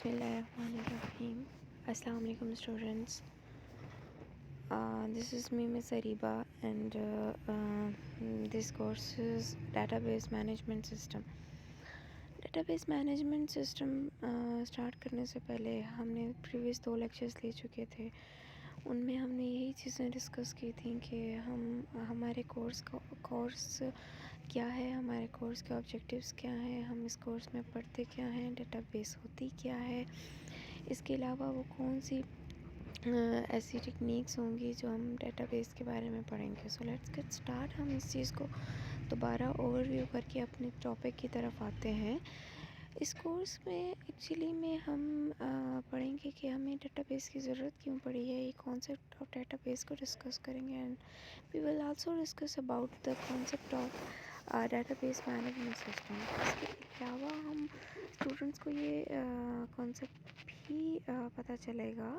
Bismillahirrahmanirrahim. Assalamu alaikum students. This is me, Miss Ariba, and this course is Database Management System. Database Management System start करने से पहले हमने previous 2 lectures ले चुके थे. उनमें हमने यही चीज़ें डिस्कस की थी कि हमारे कोर्स क्या है, हमारे कोर्स के ऑब्जेक्टिव्स क्या हैं, हम इस कोर्स में पढ़ते क्या हैं, डेटाबेस होती क्या है, इसके अलावा वो कौन सी ऐसी टेक्निक्स होंगी जो हम डेटाबेस के बारे में पढ़ेंगे. So let's get start. हम इस चीज़ को दोबारा ओवरव्यू करके अपने टॉपिक की तरफ आते हैं. इस कोर्स में एक्चुअली में हम पढ़ेंगे कि हमें डेटाबेस की ज़रूरत क्यों पड़ी है. ये कॉन्सेप्ट ऑफ डेटाबेस को डिस्कस करेंगे and we will also discuss about the concept of database management system. इसके अलावा हम स्टूडेंट्स को ये कॉन्सेप्ट भी पता चलेगा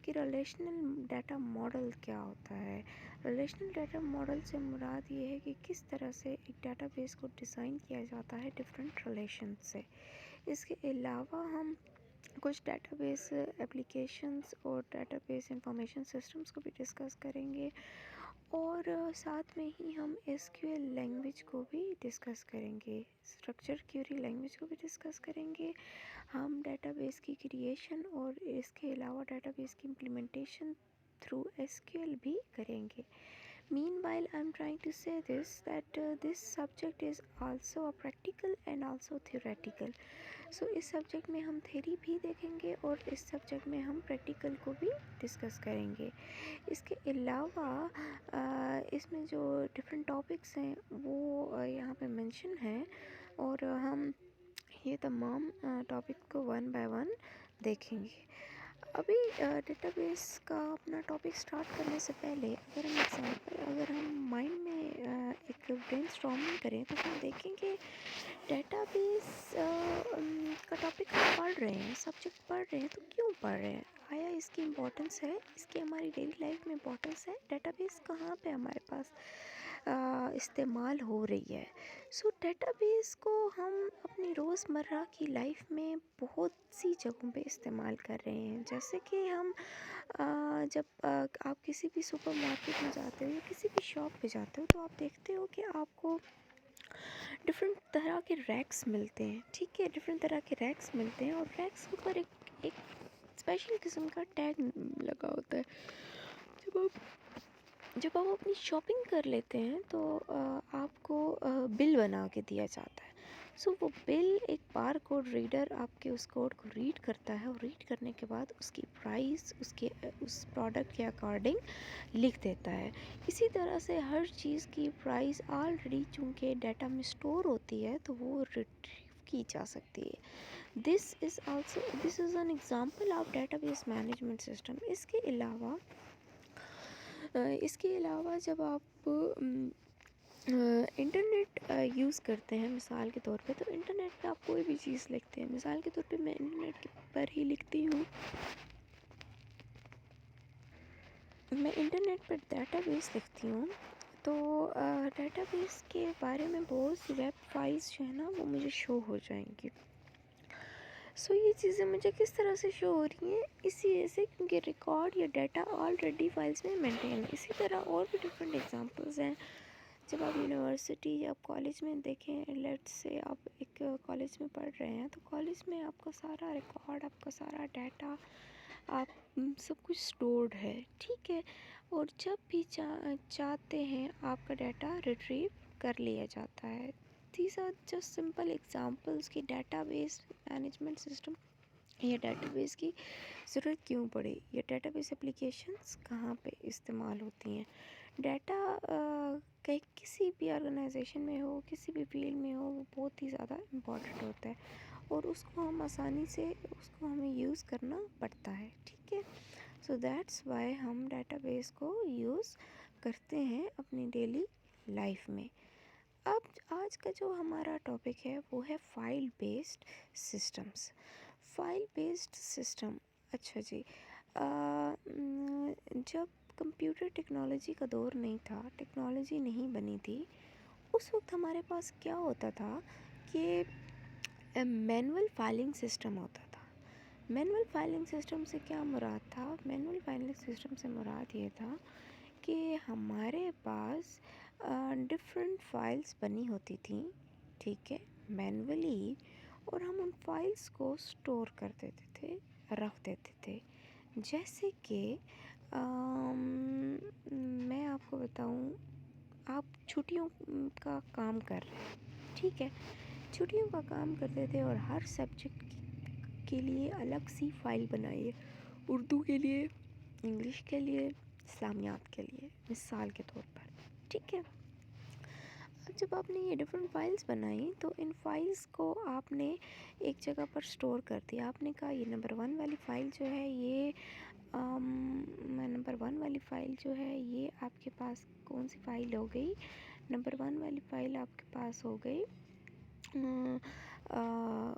कि रिलेशनल डाटा मॉडल क्या होता है. रिलेशनल डाटा मॉडल से मुराद ये है कि किस तरह से एक डेटाबेस को डिज़ाइन किया जाता है डिफरेंट रिलेशन से. इसके अलावा हम कुछ डेटाबेस एप्लीकेशंस और डेटाबेस इंफॉर्मेशन सिस्टम्स को भी डिस्कस करेंगे और साथ में ही हम एसक्यूएल लैंग्वेज को भी डिस्कस करेंगे, स्ट्रक्चर क्वेरी लैंग्वेज को भी डिस्कस करेंगे. हम डेटाबेस की क्रिएशन और इसके अलावा डेटाबेस की इम्प्लीमेंटेशन थ्रू एसक्यूएल भी करेंगे. Meanwhile, I'm trying to say that this subject is also a practical and also theoretical. So इस सब्जेक्ट में हम थ्योरी भी देखेंगे और इस सब्जेक्ट में हम प्रैक्टिकल को भी डिस्कस करेंगे. इसके अलावा इसमें जो डिफरेंट टॉपिक्स हैं वो यहाँ पे मेंशन हैं और हम ये तमाम टॉपिक को वन बाय वन देखेंगे. अभी डेटाबेस का अपना टॉपिक स्टार्ट करने से पहले अगर हम माइंड में एक ब्रेनस्टॉर्मिंग करें तो हम देखेंगे डेटाबेस का टॉपिक हम पढ़ रहे हैं, सब्जेक्ट पढ़ रहे हैं तो क्यों पढ़ रहे हैं, आया इसकी इम्पोर्टेंस है, इसकी हमारी डेली लाइफ में इम्पोर्टेंस है, डेटाबेस कहाँ पे हमारे पास इस्तेमाल हो रही है. सो डेटाबेस को हम अपनी रोज़मर्रा की लाइफ में बहुत सी जगहों पे इस्तेमाल कर रहे हैं. जैसे कि हम जब आप किसी भी सुपर मार्केट में जाते हो या किसी भी शॉप पे जाते हो तो आप देखते हो कि आपको डिफरेंट तरह के रैक्स मिलते हैं. ठीक है, डिफरेंट तरह के रैक्स मिलते हैं और रैक्स के ऊपर एक स्पेशल किस्म का टैग लगा होता है. जब आप अपनी शॉपिंग कर लेते हैं तो आपको बिल बना के दिया जाता है. सो वो बिल एक बार कोड रीडर आपके उस कोड को रीड करता है और रीड करने के बाद उसकी प्राइस उस प्रोडक्ट के अकॉर्डिंग लिख देता है. इसी तरह से हर चीज़ की प्राइस ऑलरेडी चूँकि डाटा में स्टोर होती है तो वो रिट्रीव की जा सकती है. This is an example of database management system. इसके अलावा जब आप इंटरनेट यूज़ करते हैं मिसाल के तौर पे, तो इंटरनेट पे आप कोई भी चीज़ लिखते हैं. मिसाल के तौर पे मैं इंटरनेट पर ही लिखती हूँ, मैं इंटरनेट पर डेटाबेस लिखती हूँ तो डेटाबेस के बारे में बहुत सी वेब फाइल्स जो है ना वो मुझे शो हो जाएंगी. सो ये चीज़ें मुझे किस तरह से शो हो रही हैं, इसी वजह से क्योंकि रिकॉर्ड या डाटा ऑलरेडी फाइल्स में मेंटेन है. इसी तरह और भी डिफरेंट एग्जांपल्स हैं. जब आप यूनिवर्सिटी या कॉलेज में देखें, लेट्स से आप एक कॉलेज में पढ़ रहे हैं तो कॉलेज में आपका सारा रिकॉर्ड, आपका सारा डाटा, आप सब कुछ स्टोर्ड है. ठीक है, और जब भी चाहते हैं आपका डाटा रिट्रीव कर लिया जाता है. These are just simple examples कि डेटाबेस मैनेजमेंट सिस्टम या डेटाबेस की ज़रूरत क्यों पड़ी या डेटाबेस एप्लीकेशंस कहाँ पे इस्तेमाल होती हैं. डाटा कहीं किसी भी ऑर्गेनाइजेशन में हो, किसी भी फील्ड में हो, वो बहुत ही ज़्यादा इम्पॉर्टेंट होता है और उसको हमें यूज़ करना पड़ता है. ठीक है, सो दैट्स वाई हम डेटाबेस को यूज़ करते हैं अपनी डेली लाइफ में. अब आज का जो हमारा टॉपिक है वो है file based systems. File based system, अच्छा जी, जब कंप्यूटर टेक्नोलॉजी का दौर नहीं था, टेक्नोलॉजी नहीं बनी थी, उस वक्त हमारे पास क्या होता था कि मैनुअल फाइलिंग सिस्टम होता था. मैनुअल फाइलिंग सिस्टम से क्या मुराद था? मैनुअल फाइलिंग सिस्टम से मुराद ये था कि हमारे पास डिफरेंट फाइल्स बनी होती थी, ठीक है, मैनुअली, और हम उन फाइल्स को स्टोर कर देते थे, रख देते थे। जैसे कि मैं आपको बताऊं, आप छुट्टियों का काम कर रहे हैं, ठीक है, छुट्टियों का काम करते थे और हर सब्जेक्ट के लिए अलग सी फ़ाइल बनाई है, उर्दू के लिए, इंग्लिश के लिए, इस्लामियात के लिए, मिसाल के तौर पर, ठीक है। अब जब आपने ये डिफरेंट फाइल्स बनाई तो इन फाइल्स को आपने एक जगह पर स्टोर कर दिया। आपने कहा ये नंबर 1 वाली फ़ाइल जो है ये नंबर 1 वाली फ़ाइल जो है ये आपके पास कौन सी फ़ाइल हो गई? नंबर 1 वाली फ़ाइल आपके पास हो गई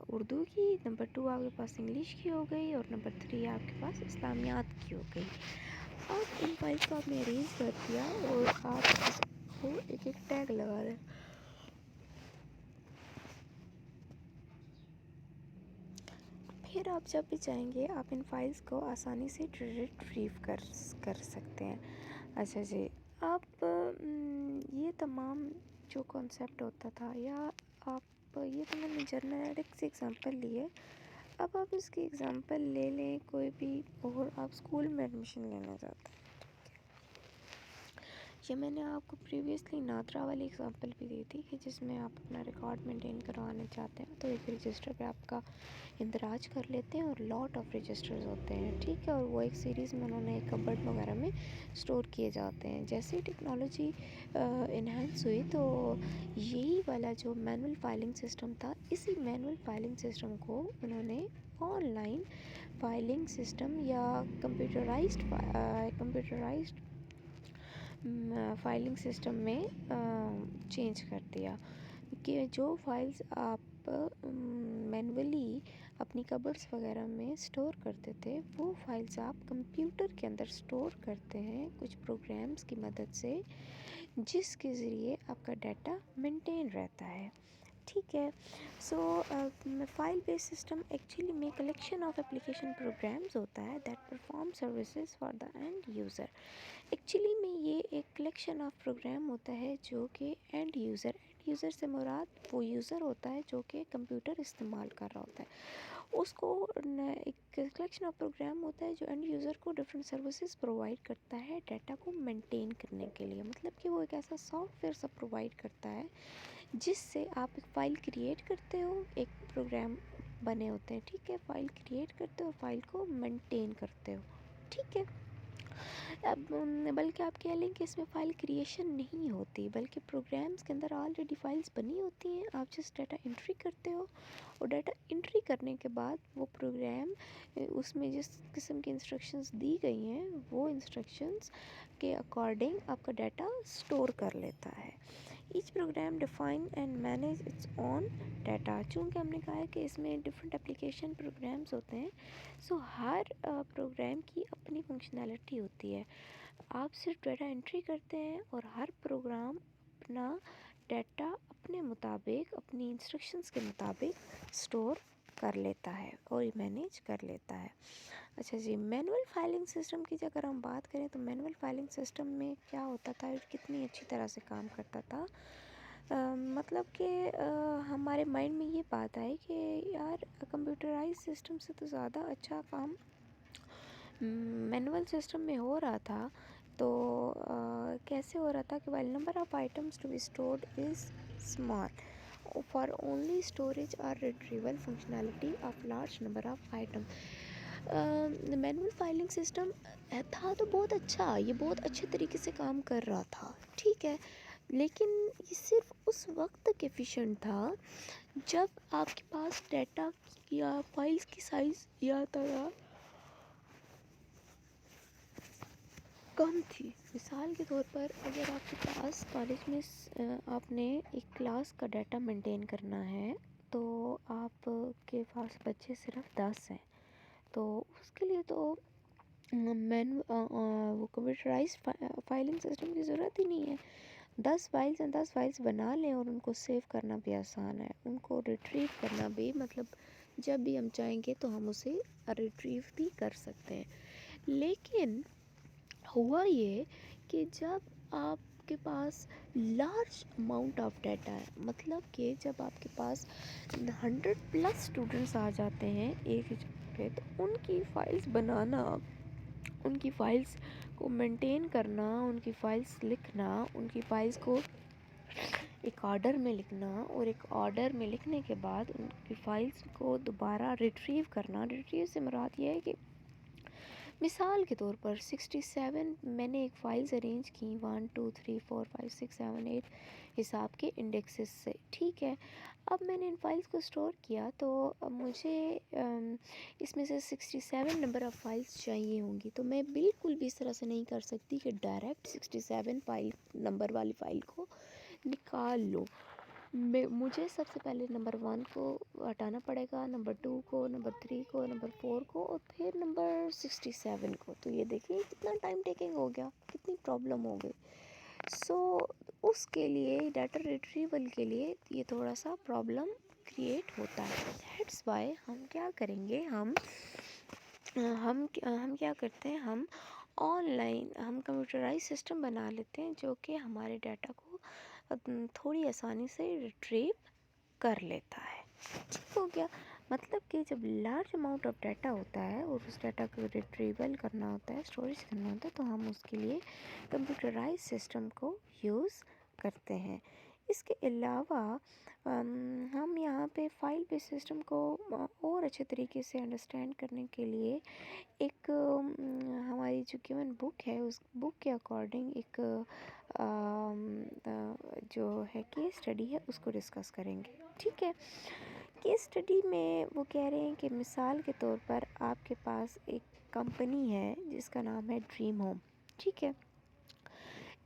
उर्दू की, नंबर 2 आपके पास इंग्लिश की हो गई, और नंबर 3 आपके पास इस्लामियात की हो गई। अब इन फाइल्स को आपने अरेंज कर दिया और आप इसको एक एक टैग लगा दें। फिर आप जब भी चाहेंगे आप इन फाइल्स को आसानी से रिट्रीव कर सकते हैं। अच्छा जी, आप ये तमाम जो कॉन्सेप्ट होता था, या आप ये तो मैंने जेनेरिक से एग्ज़ाम्पल लिए, अब आप इसकी एग्ज़ाम्पल ले लें कोई भी, और आप स्कूल में एडमिशन लेना चाहते हैं। ये मैंने आपको प्रीवियसली नादरा वाली एग्ज़ाम्पल भी दी थी कि जिसमें आप अपना रिकॉर्ड मेंटेन करवाना चाहते हैं तो एक रजिस्टर पे आपका इंदराज कर लेते हैं और लॉट ऑफ रजिस्टर्स होते हैं, ठीक है, और वो एक सीरीज़ में उन्होंने एक कबर्ड वगैरह में स्टोर किए जाते हैं। जैसे ही टेक्नोलॉजी इन्हांस हुई तो यही वाला जो मैनुअल फाइलिंग सिस्टम था, इसी मैनुअल फाइलिंग सिस्टम को उन्होंने ऑनलाइन फाइलिंग सिस्टम या कंप्यूटराइज्ड फाइलिंग सिस्टम में चेंज कर दिया कि जो फाइल्स आप मैनुअली अपनी कबर्ड्स वगैरह में स्टोर करते थे, वो फाइल्स आप कंप्यूटर के अंदर स्टोर करते हैं कुछ प्रोग्राम्स की मदद से, जिसके ज़रिए आपका डाटा मेंटेन रहता है, ठीक है। सो फाइल बेस्ड सिस्टम एक्चुअली में कलेक्शन ऑफ एप्लीकेशन प्रोग्राम्स होता है that perform services for the end user. Actually में ये एक कलेक्शन ऑफ प्रोग्राम होता है जो कि एंड यूज़र से मुराद वो यूज़र होता है जो कि कंप्यूटर इस्तेमाल कर रहा होता है, उसको एक कलेक्शन ऑफ प्रोग्राम होता है जो एंड यूज़र को डिफरेंट सर्विसेज प्रोवाइड करता है डाटा को मेंटेन करने के लिए। मतलब कि वो एक ऐसा सॉफ्टवेयर सब प्रोवाइड करता है जिससे आप एक फ़ाइल क्रिएट करते हो, एक प्रोग्राम बने होते हैं, ठीक है, फ़ाइल क्रिएट करते हो, फाइल को मेंटेन करते हो, ठीक है। अब बल्कि आप कह लें कि इसमें फ़ाइल क्रिएशन नहीं होती, बल्कि प्रोग्राम्स के अंदर ऑलरेडी फ़ाइल्स बनी होती हैं, आप जस्ट डाटा एंट्री करते हो, और डाटा एंट्री करने के बाद वो प्रोग्राम उसमें जिस किस्म की इंस्ट्रक्शंस दी गई हैं वो इंस्ट्रक्शंस के अकॉर्डिंग आपका डाटा स्टोर कर लेता है। Each program define and manage its own data. चूँकि हमने कहा है कि इसमें डिफरेंट एप्लीकेशन प्रोग्राम्स होते हैं, सो हर प्रोग्राम की अपनी फंक्शनैलिटी होती है। आप सिर्फ डाटा एंट्री करते हैं और हर प्रोग्राम अपना डाटा अपने मुताबिक, अपनी इंस्ट्रक्शंस के मुताबिक स्टोर कर लेता है और मैनेज कर लेता है। अच्छा जी, मैनुअल फाइलिंग सिस्टम की अगर हम बात करें तो मैनुअल फाइलिंग सिस्टम में क्या होता था और कितनी अच्छी तरह से काम करता था। मतलब कि हमारे माइंड में ये बात आई कि यार कंप्यूटराइज सिस्टम से तो ज़्यादा अच्छा काम मैनुअल सिस्टम में हो रहा था। तो कैसे हो रहा था कि while number of items to be stored is small for only storage और retrieval functionality of large number of item. Manual filing system था तो बहुत अच्छा, ये बहुत अच्छे तरीके से काम कर रहा था, ठीक है, लेकिन ये सिर्फ उस वक्त तक एफिशिएंट था जब आपके पास डाटा या फाइल्स की साइज़ या तरह कम थी। मिसाल के तौर पर अगर आपके पास कॉलेज में आपने एक क्लास का डाटा मेंटेन करना है तो आपके पास बच्चे सिर्फ 10 हैं, तो उसके लिए तो वो कंप्यूटराइज फाइलिंग सिस्टम की ज़रूरत ही नहीं है। 10 फाइल्स बना लें और उनको सेव करना भी आसान है, उनको रिट्रीव करना भी, मतलब जब भी हम चाहेंगे तो हम उसे रिट्रीव भी कर सकते हैं। लेकिन हुआ ये कि जब आपके पास लार्ज अमाउंट ऑफ डाटा है, मतलब कि जब आपके पास 100+ स्टूडेंट्स आ जाते हैं एक ही जगह पे, तो उनकी फ़ाइल्स बनाना, उनकी फ़ाइल्स को मेंटेन करना, उनकी फ़ाइल्स लिखना, उनकी फ़ाइल्स को एक ऑर्डर में लिखना, और एक ऑर्डर में लिखने के बाद उनकी फ़ाइल्स को दोबारा रिट्रीव करना। रिट्रीव से मुराद ये है कि मिसाल के तौर पर 67 मैंने एक फ़ाइल्स अरेंज की 1 2 3 4 5 6 7 8 हिसाब के इंडेक्सेस से, ठीक है। अब मैंने इन फाइल्स को स्टोर किया, तो अब मुझे इसमें से 67 नंबर ऑफ़ फाइल्स चाहिए होंगी। तो मैं बिल्कुल भी इस तरह से नहीं कर सकती कि डायरेक्ट 67 फाइल नंबर वाली फ़ाइल को निकाल लो। मुझे सबसे पहले नंबर 1 को हटाना पड़ेगा, नंबर 2 को, नंबर 3 को, नंबर 4 को, और फिर नंबर 67 को। तो ये देखिए कितना टाइम टेकिंग हो गया, कितनी प्रॉब्लम हो गई। सो उसके लिए, डाटा रिट्रीवल के लिए ये थोड़ा सा प्रॉब्लम क्रिएट होता है। दैट्स वाई हम क्या करेंगे, हम क्या करते हैं, हम ऑनलाइन हम कंप्यूटराइज सिस्टम बना लेते हैं जो कि हमारे डाटा को थोड़ी आसानी से रिट्रीव कर लेता है। ठीक हो गया। मतलब कि जब लार्ज अमाउंट ऑफ डाटा होता है और उस डाटा को रिट्रीवल करना होता है, स्टोरेज करना होता है, तो हम उसके लिए कंप्यूटराइज सिस्टम को यूज़ करते हैं। इसके अलावा हम यहाँ पे फाइल बेस्ड सिस्टम को और अच्छे तरीके से अंडरस्टैंड करने के लिए एक हमारी जो गिवन बुक है, उस बुक के अकॉर्डिंग एक जो है केस स्टडी है उसको डिस्कस करेंगे। ठीक है। केस स्टडी में वो कह रहे हैं कि मिसाल के तौर पर आपके पास एक कंपनी है जिसका नाम है ड्रीम होम। ठीक है।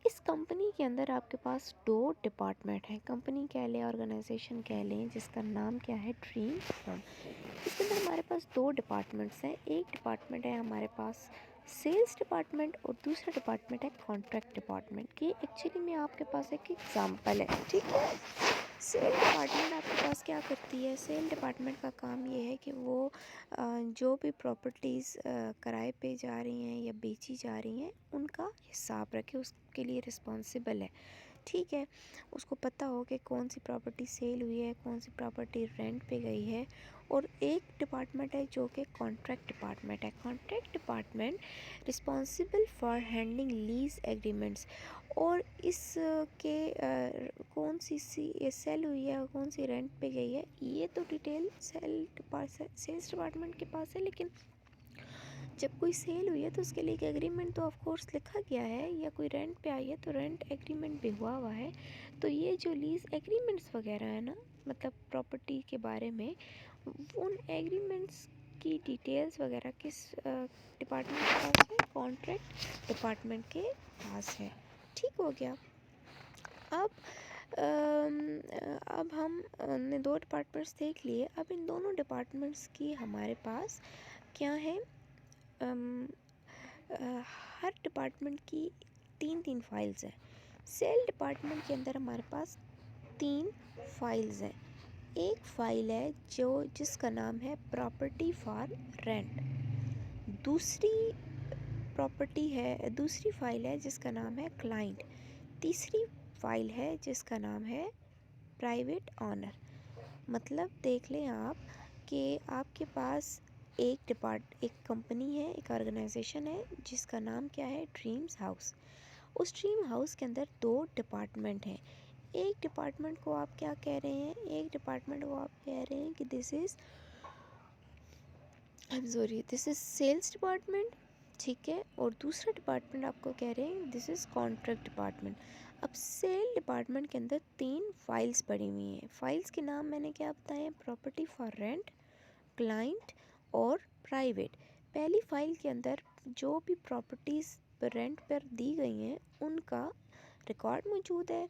इस कंपनी के अंदर आपके पास 2 डिपार्टमेंट हैं। कंपनी कह लें, ऑर्गेनाइजेशन कह लें, जिसका नाम क्या है, ड्रीम होम। इसके अंदर हमारे पास 2 डिपार्टमेंट्स हैं। एक डिपार्टमेंट है हमारे पास सेल्स डिपार्टमेंट, और दूसरा डिपार्टमेंट है कॉन्ट्रैक्ट डिपार्टमेंट की। एक्चुअली में आपके पास एक एग्जांपल है। ठीक है। सेल डिपार्टमेंट आपके पास क्या करती है, सेल डिपार्टमेंट का काम ये है कि वो जो भी प्रॉपर्टीज़ किराए पे जा रही हैं या बेची जा रही हैं उनका हिसाब रखे, उसके लिए रिस्पॉन्सिबल है। ठीक है। उसको पता हो कि कौन सी प्रॉपर्टी सेल हुई है, कौन सी प्रॉपर्टी रेंट पे गई है। और एक डिपार्टमेंट है जो कि कॉन्ट्रैक्ट डिपार्टमेंट है। Contract department responsible for handling lease agreements, और इस के कौन सी सेल हुई है और कौन सी रेंट पे गई है, ये तो डिटेल सेल्स डिपार्टमेंट के पास है। लेकिन जब कोई सेल हुई है तो उसके लिए एक एग्रीमेंट तो ऑफ कोर्स लिखा गया है, या कोई रेंट पे आई है तो रेंट एग्रीमेंट भी हुआ है। तो ये जो लीज एग्रीमेंट्स वगैरह है ना, मतलब प्रॉपर्टी के बारे में, उन एग्रीमेंट्स की डिटेल्स वगैरह किस डिपार्टमेंट के पास है, कॉन्ट्रैक्ट डिपार्टमेंट के पास है। ठीक हो गया। अब अब हमने 2 डिपार्टमेंट्स देख लिए। अब इन दोनों डिपार्टमेंट्स की हमारे पास क्या है, हर डिपार्टमेंट की 3 फाइल्स हैं। सेल डिपार्टमेंट के अंदर हमारे पास 3 फाइल्स हैं। एक फ़ाइल है जिसका नाम है प्रॉपर्टी फॉर रेंट। दूसरी दूसरी फ़ाइल है जिसका नाम है क्लाइंट। तीसरी फ़ाइल है जिसका नाम है प्राइवेट ऑनर। मतलब देख लें आप कि आपके पास एक कंपनी है, एक ऑर्गेनाइजेशन है जिसका नाम क्या है, ड्रीम्स हाउस। उस ड्रीम हाउस के अंदर 2 डिपार्टमेंट हैं। एक डिपार्टमेंट को आप क्या कह रहे हैं, एक डिपार्टमेंट को आप कह रहे हैं कि दिस इज़ सेल्स डिपार्टमेंट। ठीक है। और दूसरा डिपार्टमेंट आपको कह रहे हैं दिस इज़ कॉन्ट्रैक्ट डिपार्टमेंट। अब सेल डिपार्टमेंट के अंदर 3 फाइल्स पड़ी हुई हैं। फाइल्स के नाम मैंने क्या बताए, प्रॉपर्टी फॉर रेंट, क्लाइंट और प्राइवेट। पहली फ़ाइल के अंदर जो भी प्रॉपर्टीज़ रेंट पर दी गई हैं उनका रिकॉर्ड मौजूद है।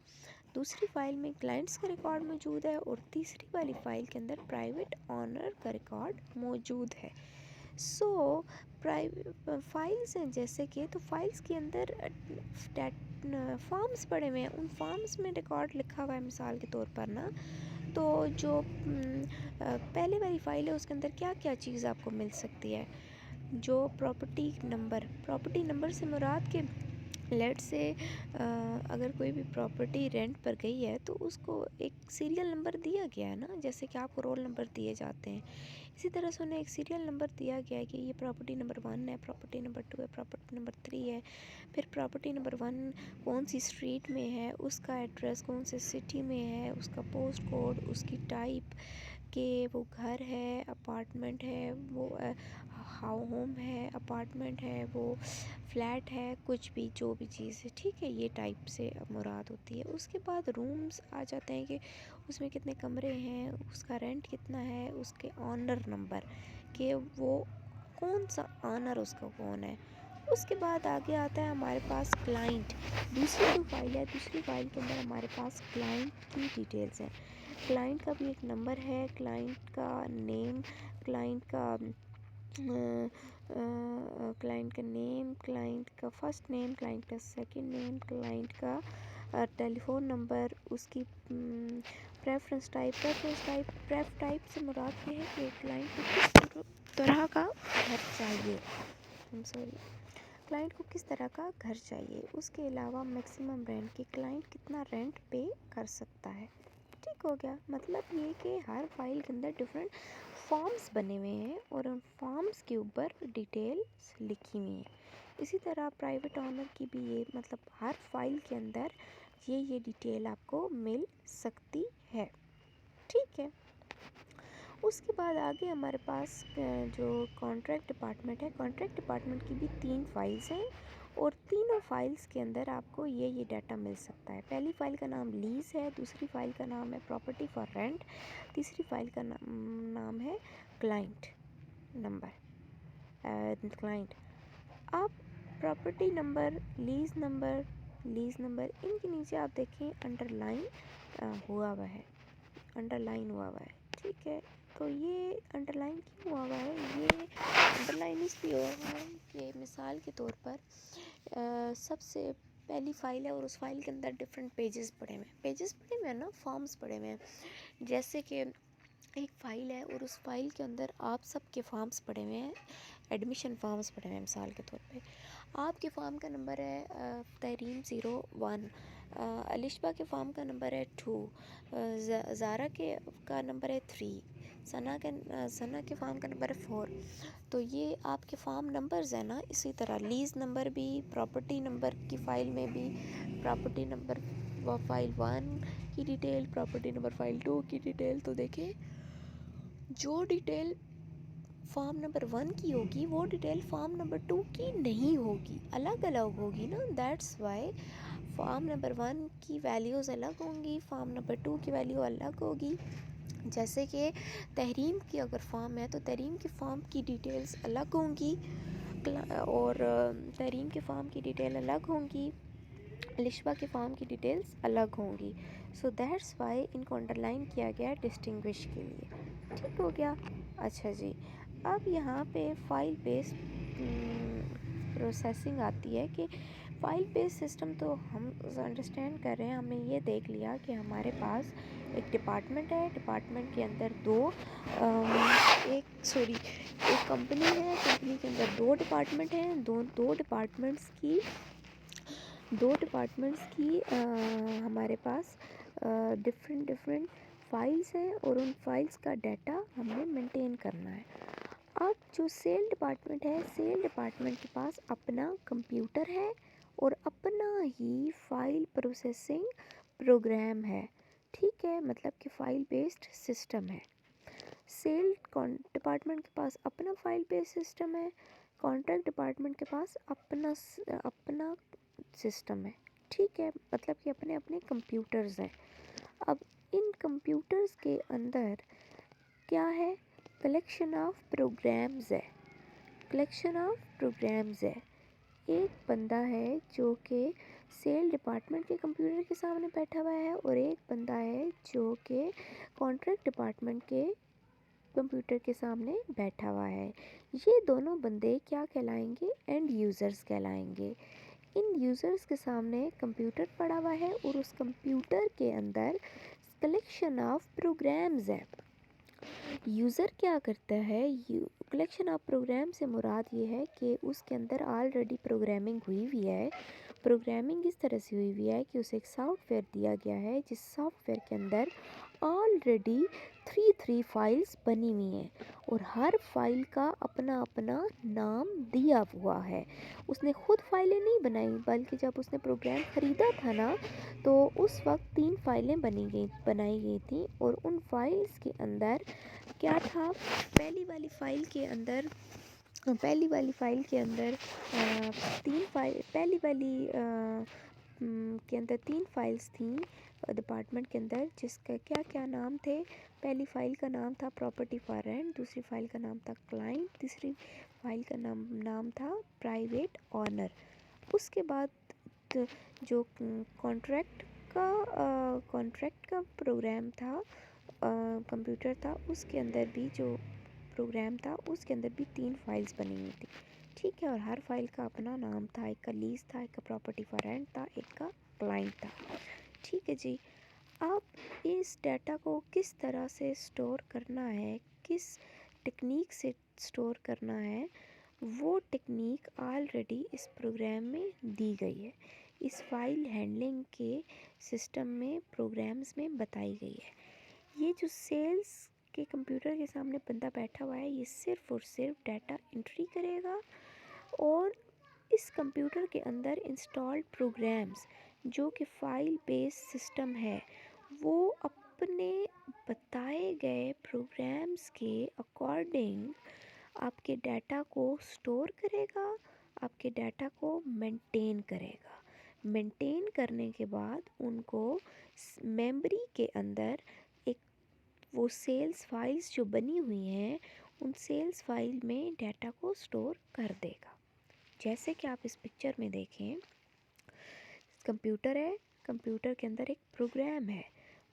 दूसरी फ़ाइल में क्लाइंट्स का रिकॉर्ड मौजूद है, और तीसरी वाली फ़ाइल के अंदर प्राइवेट ऑनर का रिकॉर्ड मौजूद है। सो फाइल्स हैं जैसे कि, तो फाइल्स के अंदर फॉर्म्स पड़े हुए हैं। उन फॉर्म्स में रिकॉर्ड लिखा हुआ है, मिसाल के तौर पर ना, तो जो पहले वाली फ़ाइल है उसके अंदर क्या क्या चीज़ आपको मिल सकती है। जो प्रॉपर्टी नंबर से मुराद के लेट से अगर कोई भी प्रॉपर्टी रेंट पर गई है तो उसको एक सीरियल नंबर दिया गया है ना, जैसे कि आपको रोल नंबर दिए जाते हैं, इसी तरह से उन्हें एक सीरियल नंबर दिया गया है कि ये प्रॉपर्टी नंबर 1 है, प्रॉपर्टी नंबर 2 है, प्रॉपर्टी नंबर 3 है। फिर प्रॉपर्टी नंबर 1 कौन सी स्ट्रीट में है, उसका एड्रेस कौन से सिटी में है, उसका पोस्ट कोड, उसकी टाइप के वो घर है, अपार्टमेंट है, वो होम है, अपार्टमेंट है, वो फ्लैट है, कुछ भी जो भी चीज़ है, ठीक है, ये टाइप से मुराद होती है। उसके बाद रूम्स आ जाते हैं कि उसमें कितने कमरे हैं, उसका रेंट कितना है, उसके ऑनर नंबर कि वो कौन सा ऑनर उसका कौन है। उसके बाद आगे आता है हमारे पास क्लाइंट। दूसरी जो फाइल है, दूसरी फाइल के अंदर हमारे पास क्लाइंट की डिटेल्स हैं। क्लाइंट का भी एक नंबर है, क्लाइंट का नेम, क्लाइंट का क्लाइंट का फर्स्ट नेम, क्लाइंट का सेकंड नेम, क्लाइंट का टेलीफोन नंबर, उसकी प्रेफ टाइप से मुराद ये है कि क्लाइंट को किस तरह का घर चाहिए, क्लाइंट को किस तरह का घर चाहिए। उसके अलावा मैक्सिमम रेंट कि क्लाइंट कितना रेंट पे कर सकता है। ठीक हो गया। मतलब ये कि हर फाइल के अंदर डिफरेंट फॉर्म्स बने हुए हैं और उन फॉर्म्स के ऊपर डिटेल्स लिखी हुई हैं। इसी तरह प्राइवेट ऑनर की भी ये मतलब हर फाइल के अंदर ये डिटेल आपको मिल सकती है। ठीक है। उसके बाद आगे हमारे पास जो कॉन्ट्रैक्ट डिपार्टमेंट है, कॉन्ट्रैक्ट डिपार्टमेंट की भी 3 फाइल्स हैं और तीनों फाइल्स के अंदर आपको ये डाटा मिल सकता है। पहली फ़ाइल का नाम लीज़ है, दूसरी फ़ाइल का नाम है प्रॉपर्टी फॉर रेंट, तीसरी फ़ाइल का नाम है क्लाइंट नंबर। अब प्रॉपर्टी नंबर, लीज़ नंबर इनके नीचे आप देखें अंडरलाइन हुआ हुआ है, ठीक है। तो ये अंडरलाइन क्यों हुआ हुआ है? ये अंडरलाइन इसलिए हुआ हुआ है कि मिसाल के तौर पर सबसे पहली फ़ाइल है और उस फाइल के अंदर डिफरेंट पेजेस पड़े हुए हैं ना, फॉर्म्स पड़े हुए हैं। जैसे कि एक फ़ाइल है और उस फाइल के अंदर आप सबके फॉर्म्स पड़े हुए हैं, एडमिशन फॉर्म्स पड़े हुए हैं। मिसाल के तौर पे आपके फॉर्म का नंबर है तहरीम 01, अलिशबा के फॉर्म का नंबर है 2, ज़ारा का नंबर है 3, सना के फॉर्म का नंबर है 4। तो ये आपके फॉर्म नंबर्स हैं ना। इसी तरह लीज़ नंबर भी प्रॉपर्टी नंबर की फ़ाइल में भी प्रॉपर्टी नंबर फ़ाइल 1 की डिटेल, प्रॉपर्टी नंबर फ़ाइल 2 की डिटेल। तो देखें जो डिटेल फॉर्म नंबर 1 की होगी वो डिटेल फॉर्म नंबर 2 की नहीं होगी, अलग अलग होगी ना। दैट्स वाई फॉर्म नंबर 1 की वैल्यूज़ अलग होंगी, फॉर्म नंबर 2 की वैल्यू अलग होगी। जैसे कि तहरीम की अगर फॉर्म है तो तहरीम की फॉर्म की डिटेल्स अलग होंगी और तहरीम के फॉर्म की डिटेल अलग होंगी, लिशबा के फॉर्म की डिटेल्स अलग होंगी। सो दैट्स वाई इनको अंडरलाइन किया गया डिस्टिंग्विश के लिए। ठीक हो गया। अच्छा जी, अब यहाँ पे फ़ाइल बेस्ड प्रोसेसिंग आती है कि फ़ाइल बेस्ड सिस्टम तो हम अंडरस्टैंड कर रहे हैं। हमने ये देख लिया कि हमारे पास एक डिपार्टमेंट है, डिपार्टमेंट के अंदर एक कंपनी है, कंपनी के अंदर 2 डिपार्टमेंट हैं, दो डिपार्टमेंट्स की हमारे पास डिफरेंट फाइल्स हैं और उन फाइल्स का डाटा हमें मेंटेन करना है। अब जो सेल डिपार्टमेंट है, सेल डिपार्टमेंट के पास अपना कंप्यूटर है और अपना ही फाइल प्रोसेसिंग प्रोग्राम है। ठीक है, मतलब कि फ़ाइल बेस्ड सिस्टम है। सेल डिपार्टमेंट के पास अपना फाइल बेस्ड सिस्टम है, कॉन्ट्रैक्ट डिपार्टमेंट के पास अपना सिस्टम है। ठीक है, मतलब कि अपने अपने कंप्यूटर्स हैं। अब इन कंप्यूटर्स के अंदर क्या है? कलेक्शन ऑफ प्रोग्राम्स है। एक बंदा है जो कि सेल डिपार्टमेंट के कंप्यूटर के सामने बैठा हुआ है और एक बंदा है जो कि कॉन्ट्रैक्ट डिपार्टमेंट के कंप्यूटर के सामने बैठा हुआ है। ये दोनों बंदे क्या कहलाएंगे? एंड यूज़र्स कहलाएंगे। इन यूज़र्स के सामने कंप्यूटर पड़ा हुआ है और उस कंप्यूटर के अंदर कलेक्शन ऑफ प्रोग्राम्स है। यूज़र क्या करता है, कलेक्शन ऑफ प्रोग्राम से मुराद ये है कि उसके अंदर ऑलरेडी प्रोग्रामिंग हुई हुई है। प्रोग्रामिंग इस तरह से हुई हुई है कि उसे एक सॉफ्टवेयर दिया गया है, जिस सॉफ्टवेयर के अंदर ऑलरेडी थ्री फाइल्स बनी हुई हैं और हर फाइल का अपना अपना नाम दिया हुआ है। उसने खुद फाइलें नहीं बनाई, बल्कि जब उसने प्रोग्राम ख़रीदा था ना, तो उस वक्त 3 फाइलें बनाई गई थी और उन फाइल्स के अंदर क्या था, पहली वाली फ़ाइल के अंदर पहली वाली के अंदर 3 फाइल्स थीं डिपार्टमेंट के अंदर, जिसका क्या क्या नाम थे। पहली फ़ाइल का नाम था प्रॉपर्टी फॉर रेंट, दूसरी फ़ाइल का नाम था क्लाइंट, तीसरी फ़ाइल का नाम था प्राइवेट ऑनर। उसके बाद जो कॉन्ट्रैक्ट का प्रोग्राम था, कंप्यूटर था, उसके अंदर भी जो प्रोग्राम था उसके अंदर भी 3 फाइल्स बनी हुई थी। ठीक है, और हर फाइल का अपना नाम था, एक का लीज था, एक का प्रॉपर्टी फॉर रेंट था, एक का क्लाइंट था। ठीक है जी। अब इस डाटा को किस तरह से स्टोर करना है, किस टेक्निक से स्टोर करना है, वो टेक्निक ऑलरेडी इस प्रोग्राम में दी गई है, इस फाइल हैंडलिंग के सिस्टम में प्रोग्राम्स में बताई गई है। ये जो सेल्स के कंप्यूटर के सामने बंदा बैठा हुआ है, ये सिर्फ और सिर्फ डाटा एंट्री करेगा और इस कंप्यूटर के अंदर इंस्टॉल्ड प्रोग्राम्स, जो कि फाइल बेस्ड सिस्टम है, वो अपने बताए गए प्रोग्राम्स के अकॉर्डिंग आपके डाटा को स्टोर करेगा, आपके डाटा को मेंटेन करेगा। मेंटेन करने के बाद उनको मेमोरी के अंदर एक वो सेल्स फाइल्स जो बनी हुई हैं, उन सेल्स फाइल में डाटा को स्टोर कर देगा। जैसे कि आप इस पिक्चर में देखें, कंप्यूटर है, कंप्यूटर के अंदर एक प्रोग्राम है,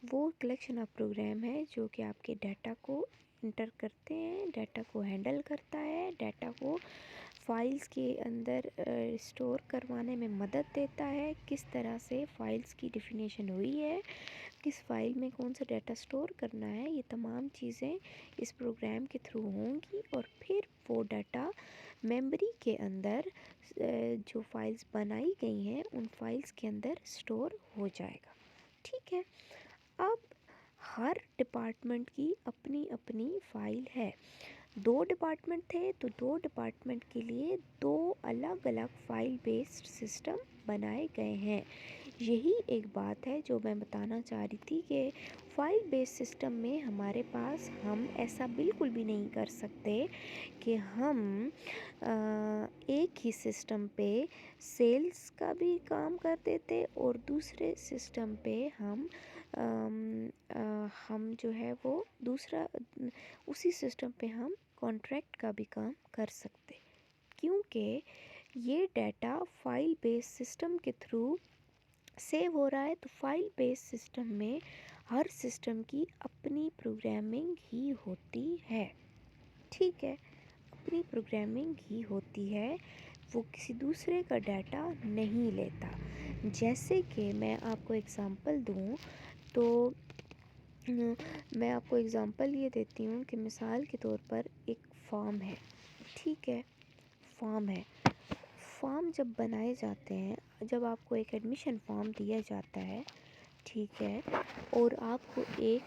वो कलेक्शन ऑफ प्रोग्राम है जो कि आपके डाटा को इंटर करते हैं, डाटा को हैंडल करता है, डाटा को फाइल्स के अंदर स्टोर करवाने में मदद देता है। किस तरह से फाइल्स की डेफिनेशन हुई है, किस फाइल में कौन सा डाटा स्टोर करना है, ये तमाम चीज़ें इस प्रोग्राम के थ्रू होंगी और फिर वो डाटा मेमोरी के अंदर जो फाइल्स बनाई गई हैं उन फाइल्स के अंदर स्टोर हो जाएगा। ठीक है। अब हर डिपार्टमेंट की अपनी अपनी फ़ाइल है। 2 डिपार्टमेंट थे तो 2 डिपार्टमेंट के लिए 2 अलग अलग फ़ाइल बेस्ड सिस्टम बनाए गए हैं। यही एक बात है जो मैं बताना चाह रही थी कि फ़ाइल बेस्ड सिस्टम में हमारे पास हम ऐसा बिल्कुल भी नहीं कर सकते कि हम एक ही सिस्टम पे सेल्स का भी काम कर देते और दूसरे सिस्टम पे हम जो है वो दूसरा उसी सिस्टम पे हम कॉन्ट्रैक्ट का भी काम कर सकते, क्योंकि ये डाटा फाइल बेस्ड सिस्टम के थ्रू सेव हो रहा है। तो फाइल बेस्ड सिस्टम में हर सिस्टम की अपनी प्रोग्रामिंग ही होती है। ठीक है, अपनी प्रोग्रामिंग ही होती है, वो किसी दूसरे का डाटा नहीं लेता। जैसे कि मैं आपको एग्ज़ाम्पल दूँ तो मैं आपको एग्ज़ाम्पल ये देती हूँ कि मिसाल के तौर पर एक फॉर्म है। ठीक है, फॉर्म है। फॉर्म जब बनाए जाते हैं, जब आपको एक एडमिशन फॉर्म दिया जाता है, ठीक है, और आपको एक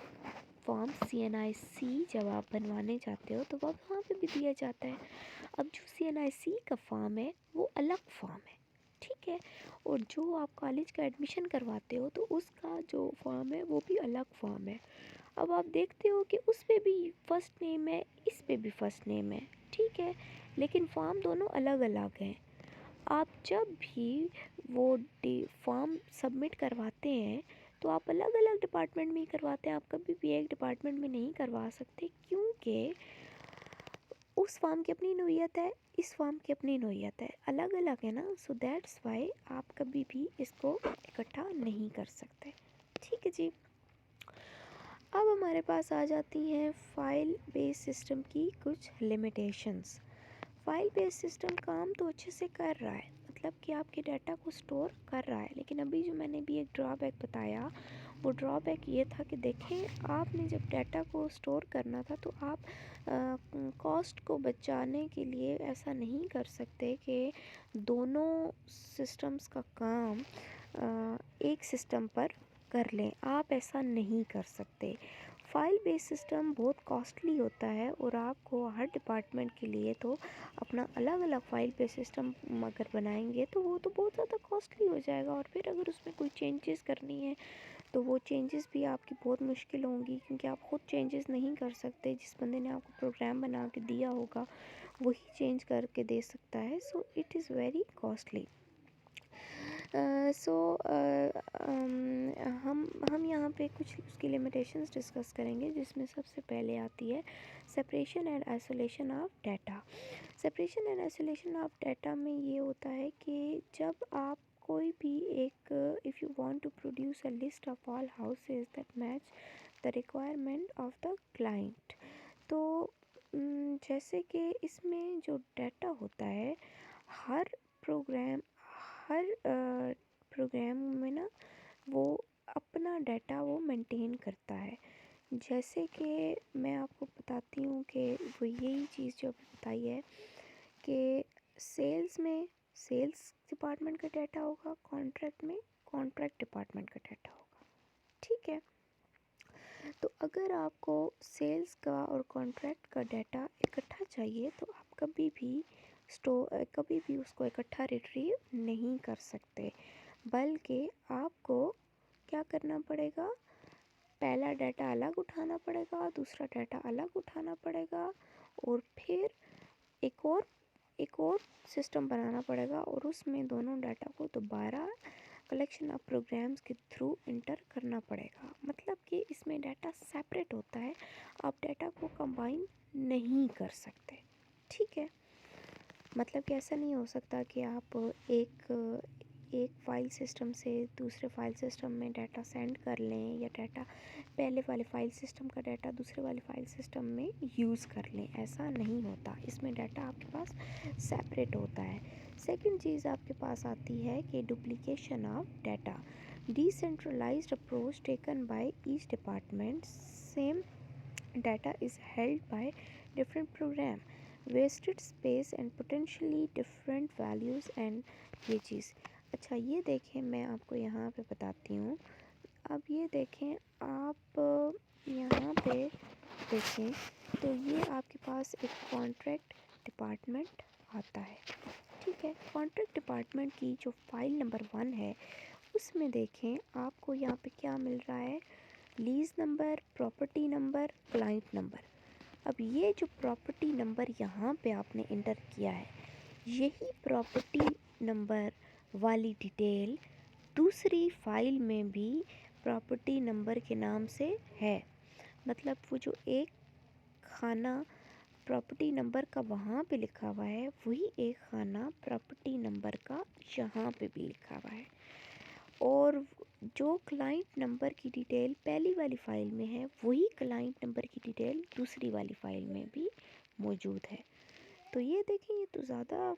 फॉर्म CNIC जब आप बनवाने जाते हो तो वहाँ पे भी दिया जाता है। अब जो CNIC का फॉर्म है वो अलग फॉर्म है। ठीक है, और जो आप कॉलेज का एडमिशन करवाते हो तो उसका जो फॉर्म है वो भी अलग फॉर्म है। अब आप देखते हो कि उस पे भी फर्स्ट नेम है, इस पे भी फर्स्ट नेम है। ठीक है, लेकिन फॉर्म दोनों अलग अलग हैं। आप जब भी वो फॉर्म सबमिट करवाते हैं तो आप अलग अलग डिपार्टमेंट में ही करवाते हैं, आप कभी भी एक डिपार्टमेंट में नहीं करवा सकते, क्योंकि उस फॉर्म की अपनी नोयत है, इस फॉर्म की अपनी नोयत है, अलग अलग है ना। सो दैट्स वाई आप कभी भी इसको इकट्ठा नहीं कर सकते। ठीक है जी। अब हमारे पास आ जाती हैं फ़ाइल बेस्ड सिस्टम की कुछ लिमिटेशंस। फ़ाइल बेस्ड सिस्टम काम तो अच्छे से कर रहा है, मतलब कि आपके डाटा को स्टोर कर रहा है, लेकिन अभी जो मैंने भी एक ड्रॉबैक बताया वो ड्रॉबैक ये था कि देखें, आपने जब डाटा को स्टोर करना था तो आप कॉस्ट को बचाने के लिए ऐसा नहीं कर सकते कि दोनों सिस्टम्स का काम एक सिस्टम पर कर लें। आप ऐसा नहीं कर सकते। फ़ाइल बेस्ड सिस्टम बहुत कॉस्टली होता है और आपको हर डिपार्टमेंट के लिए तो अपना अलग अलग फ़ाइल बेस्ड सिस्टम अगर बनाएंगे तो वो तो बहुत ज़्यादा कॉस्टली हो जाएगा, और फिर अगर उसमें कोई चेंजेस करनी है तो वो चेंजेस भी आपकी बहुत मुश्किल होंगी, क्योंकि आप ख़ुद चेंजेस नहीं कर सकते। जिस बंदे ने आपको प्रोग्राम बना के दिया होगा वही चेंज करके दे सकता है। So it is very costly. So हम यहाँ पे कुछ उसकी लिमिटेशंस डिस्कस करेंगे, जिसमें सबसे पहले आती है separation and isolation of data. Separation and isolation of data में ये होता है कि जब आप कोई भी एक if you want to produce a list of all houses that match the requirement of the client, तो जैसे कि इसमें जो डाटा होता है, हर प्रोग्राम हर प्रोग्राम में ना वो अपना डाटा वो मेंटेन करता है। जैसे कि मैं आपको बताती हूँ कि वो यही चीज़ जो अभी बताई है कि सेल्स में सेल्स डिपार्टमेंट का डाटा होगा, कॉन्ट्रैक्ट में कॉन्ट्रैक्ट डिपार्टमेंट का डाटा होगा। ठीक है, तो अगर आपको सेल्स का और कॉन्ट्रैक्ट का डाटा इकट्ठा चाहिए तो आप कभी भी उसको इकट्ठा रिट्रीव नहीं कर सकते, बल्कि आपको क्या करना पड़ेगा, पहला डाटा अलग उठाना पड़ेगा, दूसरा डाटा अलग उठाना पड़ेगा, और फिर एक और सिस्टम बनाना पड़ेगा और उसमें दोनों डाटा को दोबारा कलेक्शन ऑफ प्रोग्राम्स के थ्रू इंटर करना पड़ेगा। मतलब कि इसमें डाटा सेपरेट होता है, आप डाटा को कंबाइन नहीं कर सकते। ठीक है, मतलब कि ऐसा नहीं हो सकता कि आप एक फ़ाइल सिस्टम से दूसरे फ़ाइल सिस्टम में डाटा सेंड कर लें, या डाटा पहले वाले फ़ाइल सिस्टम का डाटा दूसरे वाले फ़ाइल सिस्टम में यूज़ कर लें। ऐसा नहीं होता, इसमें डाटा आपके पास सेपरेट होता है। सेकंड चीज़ आपके पास आती है कि duplication of data. Decentralised approach taken by each department, same data is held by different program, wasted space and potentially different values and ये चीज़। अच्छा, ये देखें, मैं आपको यहाँ पे बताती हूँ। अब ये देखें, आप यहाँ पे देखें तो ये आपके पास एक कॉन्ट्रैक्ट डिपार्टमेंट आता है। ठीक है, कॉन्ट्रैक्ट डिपार्टमेंट की जो फाइल नंबर 1 है उसमें देखें आपको यहाँ पे क्या मिल रहा है, lease number, property number, client number. अब ये जो प्रॉपर्टी नंबर यहाँ पे आपने इंटर किया है, यही प्रॉपर्टी नंबर वाली डिटेल दूसरी फाइल में भी प्रॉपर्टी नंबर के नाम से है। मतलब वो जो एक खाना प्रॉपर्टी नंबर का वहाँ पे लिखा हुआ है, वही एक खाना प्रॉपर्टी नंबर का यहाँ पे भी लिखा हुआ है, और जो क्लाइंट नंबर की डिटेल पहली वाली फ़ाइल में है वही क्लाइंट नंबर की डिटेल दूसरी वाली फ़ाइल में भी मौजूद है। तो ये देखें, ये तो ज़्यादा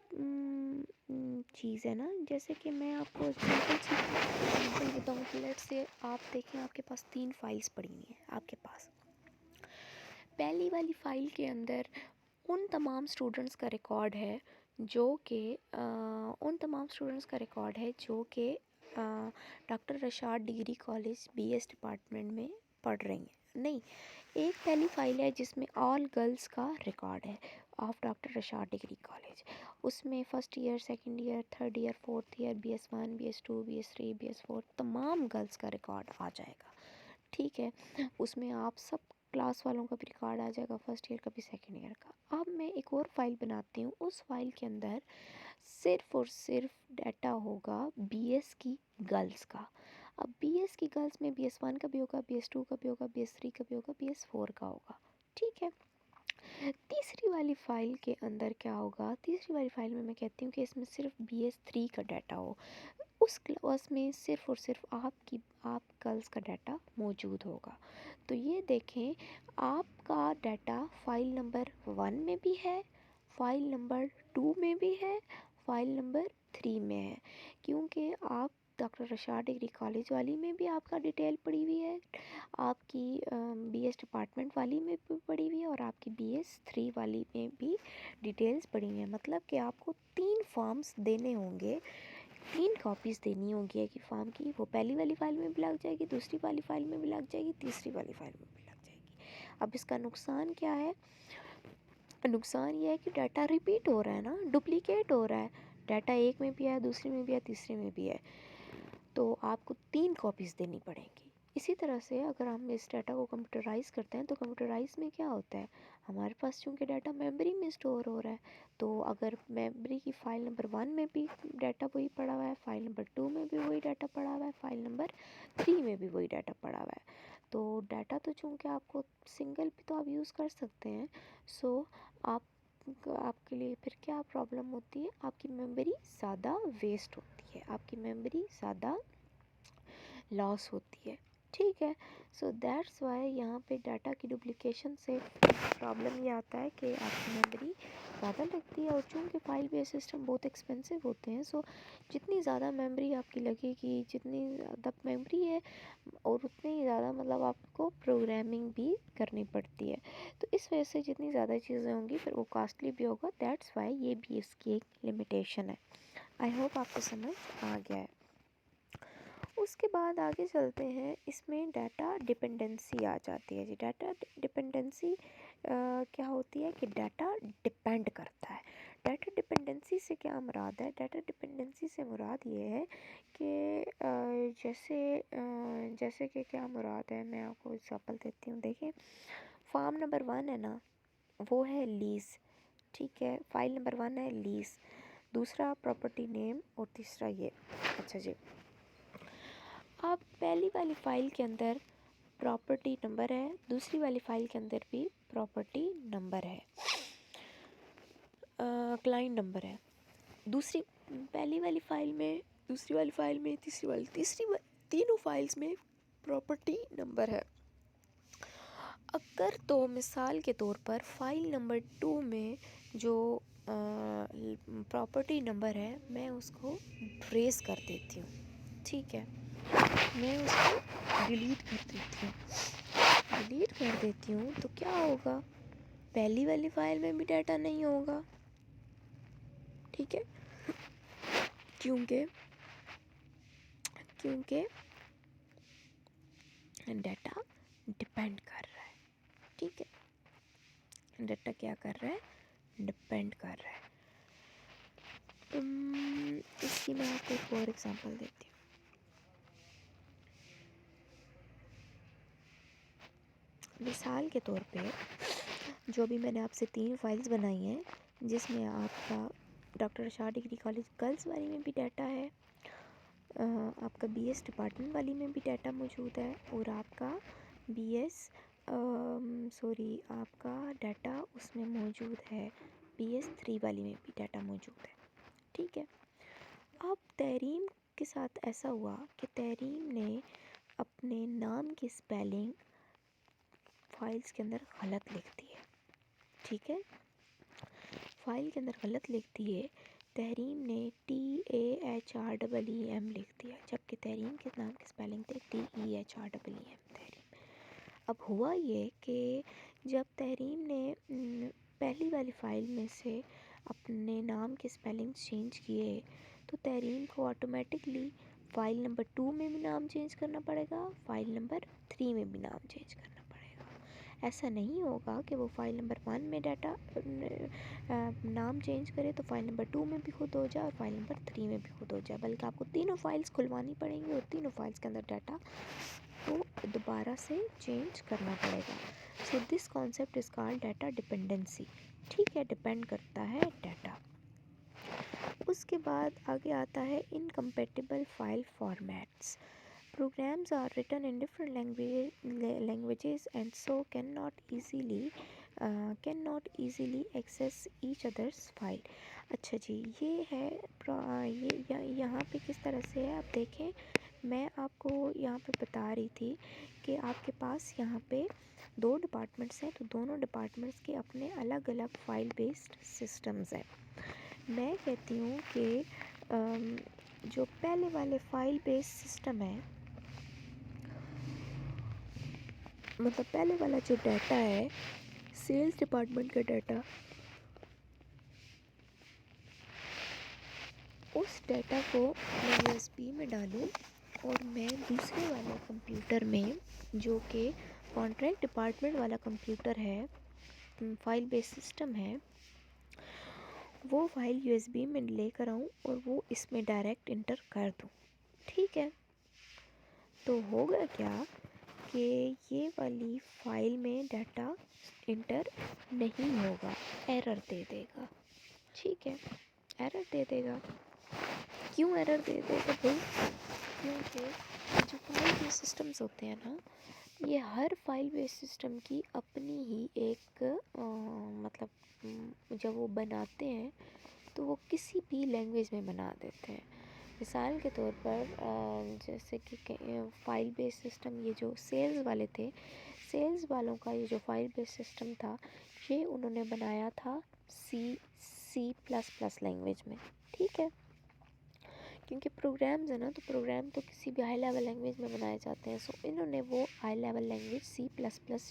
चीज़ है ना। जैसे कि मैं आपको एग्जांपल बताऊँ तो लेट्स से आप देखें, आपके पास 3 फाइल्स पड़ी हुई हैं आपके पास। पहली वाली फ़ाइल के अंदर उन तमाम स्टूडेंट्स का रिकॉर्ड है जो कि doctor Rashad degree college BS department में पढ़ रही हैं। नहीं, एक पहली फ़ाइल है जिसमें ऑल गर्ल्स का रिकॉर्ड है of doctor Rashad degree college. उसमें first year, second year, third year, fourth year, BS1, BS2, BS3, BS4 तमाम गर्ल्स का रिकॉर्ड आ जाएगा। ठीक है, उसमें आप सब क्लास वालों का भी रिकॉर्ड आ जाएगा, फर्स्ट ईयर का भी, सेकंड ईयर का। अब मैं एक और फाइल बनाती हूँ, उस फाइल के अंदर सिर्फ और सिर्फ डाटा होगा BS की गर्ल्स का। अब BS की गर्ल्स में BS1 का भी होगा, BS2 का भी होगा, BS3 का भी होगा, BS4 का होगा। ठीक है, तीसरी वाली फ़ाइल के अंदर क्या होगा, तीसरी वाली फ़ाइल में मैं कहती हूँ कि इसमें सिर्फ BS3 का डाटा हो, उस क्लास में सिर्फ और सिर्फ आप गर्ल्स का डाटा मौजूद होगा। तो ये देखें, आपका डाटा फ़ाइल नंबर 1 में भी है, फ़ाइल नंबर 2 में भी है, फ़ाइल नंबर 3 में है, क्योंकि आप डॉक्टर रशाद डिग्री कॉलेज वाली में भी आपका डिटेल पड़ी हुई है, आपकी बीएस डिपार्टमेंट वाली में भी पड़ी हुई है, और आपकी बीएस 3 वाली में भी डिटेल्स पड़ी हुई हैं। मतलब कि आपको 3 फॉर्म्स देने होंगे, 3 कॉपीज़ देनी होगी एक ही फॉर्म की। वो पहली वाली फ़ाइल में भी लग जाएगी, दूसरी वाली फ़ाइल में भी लग जाएगी, तीसरी वाली फ़ाइल में भी लग जाएगी। अब इसका नुकसान क्या है? नुकसान ये है कि डाटा रिपीट हो रहा है ना, डुप्लीकेट हो रहा है। डाटा एक में भी है, दूसरे में भी है, तीसरे में भी है, तो आपको 3 कॉपीज़ देनी पड़ेंगी। इसी तरह से अगर हम इस डाटा को कंप्यूटराइज़ करते हैं तो कंप्यूटराइज़ में क्या होता है, हमारे पास चूँकि डाटा मेमोरी में स्टोर हो रहा है, तो अगर मेमोरी की फ़ाइल नंबर 1 में भी डाटा वही पड़ा हुआ है, फ़ाइल नंबर 2 में भी वही डाटा पड़ा हुआ है, फ़ाइल नंबर 3 में भी वही डाटा पड़ा हुआ है, तो डाटा तो चूँकि आपको सिंगल भी तो आप यूज़ कर सकते हैं। सो आप आपके लिए फिर क्या प्रॉब्लम होती है, आपकी मेमोरी ज़्यादा वेस्ट होती है, आपकी मेमोरी ज़्यादा लॉस होती है। ठीक है, सो दैट्स वाई यहाँ पे डाटा की डुप्लीकेशन से प्रॉब्लम ये आता है कि आपकी मेमोरी ज़्यादा लगती है, और चूँकि फाइल बेस सिस्टम बहुत एक्सपेंसिव होते हैं, सो जितनी ज़्यादा मेमोरी आपकी लगेगी, जितनी ज़्यादा मेमोरी है और उतनी ही ज़्यादा मतलब आपको प्रोग्रामिंग भी करनी पड़ती है, तो इस वजह से जितनी ज़्यादा चीज़ें होंगी फिर वो कॉस्टली भी होगा। दैट्स वाई ये भी इसकी एक लिमिटेशन है। आई होप आपको समझ आ गया है। उसके बाद आगे चलते हैं, इसमें डाटा डिपेंडेंसी आ जाती है जी। डाटा डिपेंडेंसी क्या होती है कि डाटा डिपेंड करता है। डाटा डिपेंडेंसी से क्या मुराद है? डाटा डिपेंडेंसी से मुराद ये है कि जैसे कि क्या मुराद है, मैं आपको एग्जांपल देती हूँ। देखिए, फॉर्म नंबर 1 है ना, वो है लीज़। ठीक है, फाइल नंबर 1 है लीज़, दूसरा प्रॉपर्टी नेम, और तीसरा ये। अच्छा जी, अब पहली वाली फ़ाइल के अंदर प्रॉपर्टी नंबर है, दूसरी वाली फ़ाइल के अंदर भी प्रॉपर्टी नंबर है, क्लाइंट नंबर है। पहली वाली फ़ाइल में, दूसरी वाली फ़ाइल में, तीनों फाइल्स में प्रॉपर्टी नंबर है। अगर तो मिसाल के तौर पर फ़ाइल नंबर 2 में जो प्रॉपर्टी नंबर है, मैं उसको ट्रेस कर देती हूँ। ठीक है, मैं उसको डिलीट कर देती हूँ, तो क्या होगा, पहली वाली फ़ाइल में भी डाटा नहीं होगा। ठीक है, क्योंकि डाटा डिपेंड कर रहा है। ठीक है, डाटा क्या कर रहा है, डिपेंड कर रहा है। इसकी मैं आपको एक और एग्जांपल देती हूँ। मिसाल के तौर पे, जो भी मैंने आपसे 3 फाइल्स बनाई हैं, जिसमें आपका doctor Rashad degree college girls वाली में भी डाटा है, आपका बीएस डिपार्टमेंट वाली में भी डाटा मौजूद है, और आपका आपका डाटा उसमें मौजूद है, बीएस 3 वाली में भी डाटा मौजूद है। ठीक है, अब तहरीम के साथ ऐसा हुआ कि तहरीम ने अपने नाम की स्पेलिंग फाइल्स के अंदर गलत लिख दी है। ठीक है, फाइल के अंदर गलत लिख दी है, तहरीम ने TAHREEM लिख दिया, जबकि तहरीम के नाम की स्पेलिंग थे TEHREEM तहरीम। अब हुआ ये कि जब तहरीम ने पहली वाली फ़ाइल में से अपने नाम के स्पेलिंग चेंज किए, तो तहरीम को ऑटोमेटिकली फ़ाइल नंबर 2 में भी नाम चेंज करना पड़ेगा, फ़ाइल नंबर 3 में भी नाम चेंज करना पड़ेगा। ऐसा नहीं होगा कि वो फ़ाइल नंबर 1 में डाटा नाम चेंज करे तो फ़ाइल नंबर 2 में भी खुद हो जाए और फ़ाइल नंबर 3 में भी खुद हो जाए, बल्कि आपको तीनों फाइल्स खुलवानी पड़ेंगी, और तीनों फाइल्स के अंदर डाटा को दोबारा से चेंज करना पड़ेगा। So this concept is called data dependency. ठीक है, डिपेंड करता है डाटा। उसके बाद आगे आता है incompatible file formats. Programs are written in different languages and so cannot easily access each other's file. अच्छा जी, ये है यहाँ पे किस तरह से है, आप देखें, मैं आपको यहाँ पे बता रही थी कि आपके पास यहाँ पे 2 डिपार्टमेंट्स हैं, तो दोनों डिपार्टमेंट्स के अपने अलग अलग फाइल बेस्ड सिस्टम्स हैं। मैं कहती हूँ कि जो पहले वाले फाइल बेस्ड सिस्टम है, मतलब पहले वाला जो डाटा है सेल्स डिपार्टमेंट का डाटा, उस डाटा को मैं यूएसबी में डालूं और मैं दूसरे वाले कंप्यूटर में, जो कि कॉन्ट्रैक्ट डिपार्टमेंट वाला कंप्यूटर है, फाइल बेस्ड सिस्टम है, वो फाइल यूएसबी में लेकर आऊँ और वो इसमें डायरेक्ट इंटर कर दूँ। ठीक है, तो होगा क्या कि ये वाली फाइल में डाटा इंटर नहीं होगा, एरर दे देगा। ठीक है, एरर दे देगा। क्यों एरर दे देगा भाई? क्योंकि जो फाइल बेस्ड सिस्टम्स होते हैं ना, ये हर फाइल बेस्ड सिस्टम की अपनी ही एक मतलब जब वो बनाते हैं तो वो किसी भी लैंग्वेज में बना देते हैं। मिसाल के तौर पर जैसे कि फाइल बेस्ड सिस्टम, ये जो सेल्स वाले थे, सेल्स वालों का ये जो फाइल बेस्ड सिस्टम था, ये उन्होंने बनाया था C++ लैंग्वेज में। ठीक है, क्योंकि प्रोग्राम्स है ना, तो प्रोग्राम तो किसी भी हाई लेवल लैंग्वेज में बनाए जाते हैं। सो इन्होंने वो high level language C++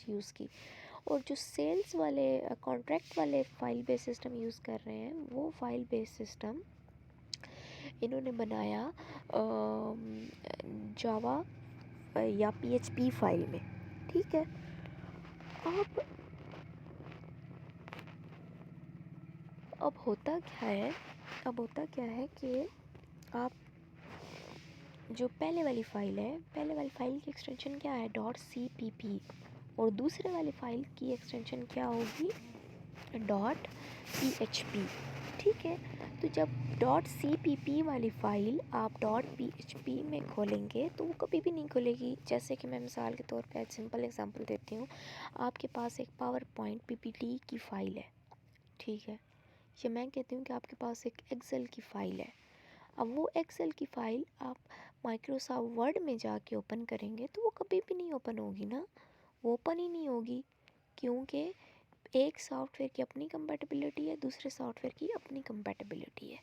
use की। और जो सेल्स वाले कॉन्ट्रैक्ट वाले फाइल बेस्ड सिस्टम यूज़ कर रहे हैं, वो फाइल बेस्ड सिस्टम इन्होंने बनाया जावा या PHP फाइल में। ठीक है, अब होता क्या है कि आप जो पहले वाली फ़ाइल है, पहले वाली फ़ाइल की एक्सटेंशन क्या है? .cpp, और दूसरे वाली फ़ाइल की एक्सटेंशन क्या होगी? .php। ठीक है, तो जब .cpp वाली फ़ाइल आप .php में खोलेंगे तो वो कभी भी नहीं खुलेगी। जैसे कि मैं मिसाल के तौर पे सिंपल एग्जांपल देती हूँ। आपके पास एक पावर पॉइंट PPT की फ़ाइल है। ठीक है, या मैं कहती हूँ कि आपके पास एक एक्सेल की फ़ाइल है। अब वो एक्सेल की फ़ाइल आप माइक्रोसॉफ्ट वर्ड में जाके ओपन करेंगे तो वो कभी भी नहीं ओपन होगी ना, वो ओपन ही नहीं होगी। क्योंकि एक सॉफ्टवेयर की अपनी कंपैटिबिलिटी है, दूसरे सॉफ्टवेयर की अपनी कंपैटिबिलिटी है,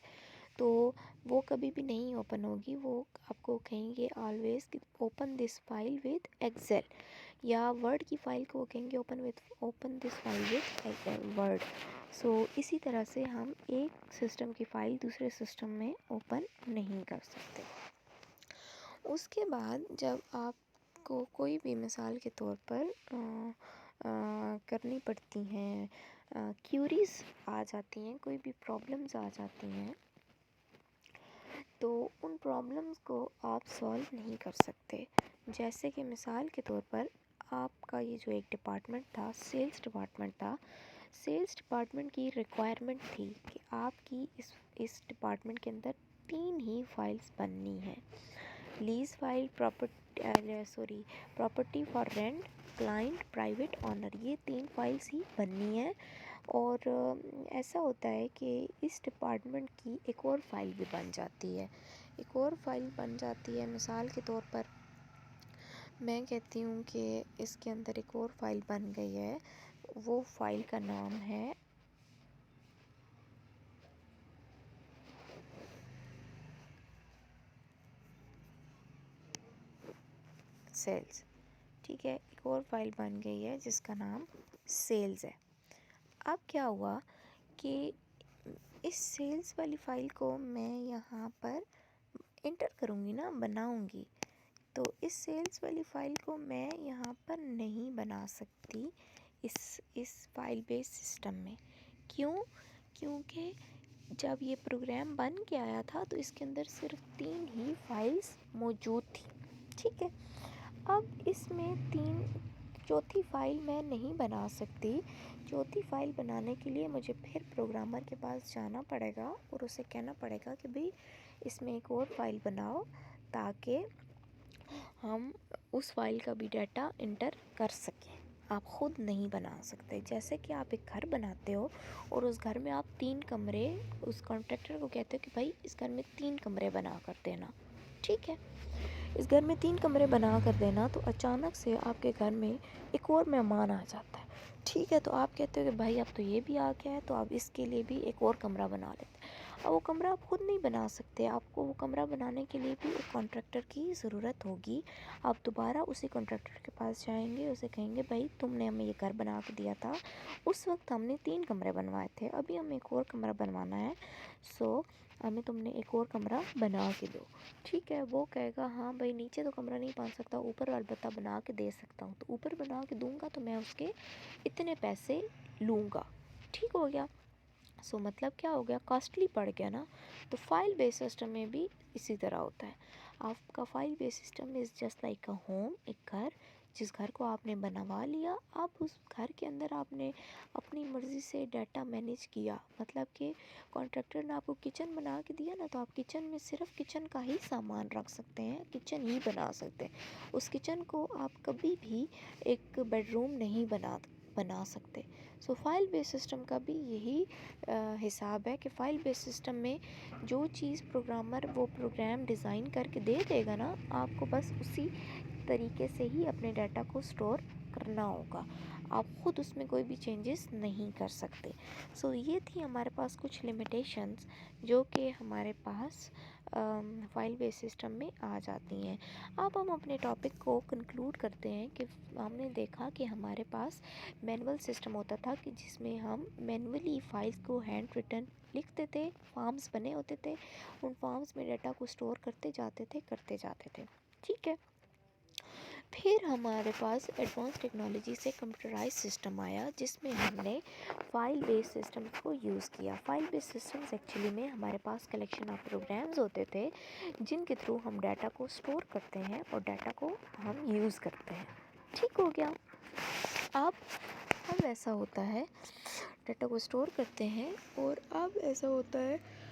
तो वो कभी भी नहीं ओपन होगी। वो आपको कहेंगे ऑलवेज कि open this file with Excel, या वर्ड की फ़ाइल को कहेंगे open this file with Word. So इसी तरह से हम एक सिस्टम की फ़ाइल दूसरे सिस्टम में ओपन नहीं कर सकते। उसके बाद जब आपको कोई भी मिसाल के तौर पर करनी पड़ती हैं, क्यूरीज आ जाती हैं, कोई भी प्रॉब्लम्स आ जाती हैं, तो उन प्रॉब्लम्स को आप सॉल्व नहीं कर सकते। जैसे कि मिसाल के तौर पर आपका ये जो एक डिपार्टमेंट था, सेल्स डिपार्टमेंट था, सेल्स डिपार्टमेंट की रिक्वायरमेंट थी कि आपकी इस डिपार्टमेंट के अंदर 3 ही फाइल्स बननी है। Lease file, property for rent, client, private owner, ये 3 फाइल्स ही बननी है। और ऐसा होता है कि इस डिपार्टमेंट की एक और फाइल भी बन जाती है। एक और फाइल बन जाती है, मिसाल के तौर पर मैं कहती हूँ कि इसके अंदर एक और फाइल बन गई है। वो फाइल का नाम है सेल्स। ठीक है, एक और फाइल बन गई है जिसका नाम सेल्स है। अब क्या हुआ कि इस सेल्स वाली फ़ाइल को मैं यहाँ पर इंटर करूँगी ना, बनाऊँगी, तो इस सेल्स वाली फ़ाइल को मैं यहाँ पर नहीं बना सकती इस फाइल बेस्ड सिस्टम में। क्यों? क्योंकि जब ये प्रोग्राम बन के आया था तो इसके अंदर सिर्फ 3 ही फाइल्स मौजूद थी। ठीक है, अब इसमें चौथी फाइल मैं नहीं बना सकती। चौथी फाइल बनाने के लिए मुझे फिर प्रोग्रामर के पास जाना पड़ेगा और उसे कहना पड़ेगा कि भाई इसमें एक और फाइल बनाओ, ताकि हम उस फाइल का भी डाटा इंटर कर सकें। आप ख़ुद नहीं बना सकते। जैसे कि आप एक घर बनाते हो और उस घर में आप 3 कमरे, उस कॉन्ट्रैक्टर को कहते हो कि भाई इस घर में 3 कमरे बना कर देना। ठीक है, इस घर में 3 कमरे बना कर देना, तो अचानक से आपके घर में एक और मेहमान आ जाता है ठीक है, तो आप कहते हो कि भाई अब तो ये भी आ गया है, तो अब इसके लिए भी एक और कमरा बना लेते हैं। अब वो कमरा आप खुद नहीं बना सकते, आपको वो कमरा बनाने के लिए भी एक कॉन्ट्रैक्टर की ज़रूरत होगी। आप दोबारा उसी कॉन्ट्रैक्टर के पास जाएंगे, उसे कहेंगे भाई तुमने हमें ये घर बना के दिया था, उस वक्त हमने 3 कमरे बनवाए थे, अभी हमें एक और कमरा बनवाना है, सो हमें तुमने एक और कमरा बना के दो। ठीक है, वो कहेगा हाँ भाई नीचे तो कमरा नहीं बन सकता, ऊपर अलबत्ता बना के दे सकता हूँ, तो ऊपर बना के दूंगा तो मैं उसके इतने पैसे लूँगा। ठीक हो गया। सो मतलब क्या हो गया, कॉस्टली पड़ गया ना। तो फाइल बेस्ड सिस्टम में भी इसी तरह होता है। आपका file based system is just like a home, एक घर, जिस घर को आपने बनवा लिया, आप उस घर के अंदर आपने अपनी मर्ज़ी से डाटा मैनेज किया। मतलब कि कॉन्ट्रैक्टर ने आपको किचन बना के दिया ना, तो आप किचन में सिर्फ किचन का ही सामान रख सकते हैं, किचन ही बना सकते हैं। उस किचन को आप कभी भी एक बेडरूम नहीं बना सकते। सो फाइल बेस्ड सिस्टम का भी यही हिसाब है कि फ़ाइल बेस्ड सिस्टम में जो चीज़ प्रोग्रामर वो प्रोग्राम डिज़ाइन करके दे देगा ना, आपको बस उसी तरीके से ही अपने डाटा को स्टोर करना होगा। आप ख़ुद उसमें कोई भी चेंजेस नहीं कर सकते। सो ये थी हमारे पास कुछ लिमिटेशंस जो कि हमारे पास फाइल बेस्ड सिस्टम में आ जाती हैं। अब हम अपने टॉपिक को कंक्लूड करते हैं कि हमने देखा कि हमारे पास मैनुअल सिस्टम होता था कि जिसमें हम मैनुअली फाइल्स को हैंड रिटन लिखते थे, फॉर्म्स बने होते थे, उन फॉर्म्स में डाटा को स्टोर करते जाते थे। ठीक है। फिर हमारे पास एडवांस टेक्नोलॉजी से कंप्यूटराइज सिस्टम आया, जिसमें हमने फ़ाइल बेस्ड सिस्टम्स को यूज़ किया। फ़ाइल बेस्ड सिस्टम्स एक्चुअली में हमारे पास कलेक्शन ऑफ प्रोग्राम्स होते थे, जिनके थ्रू हम डाटा को स्टोर करते हैं और डाटा को हम यूज़ करते हैं। ठीक हो गया। अब ऐसा होता है, डाटा को स्टोर करते हैं, और अब ऐसा होता है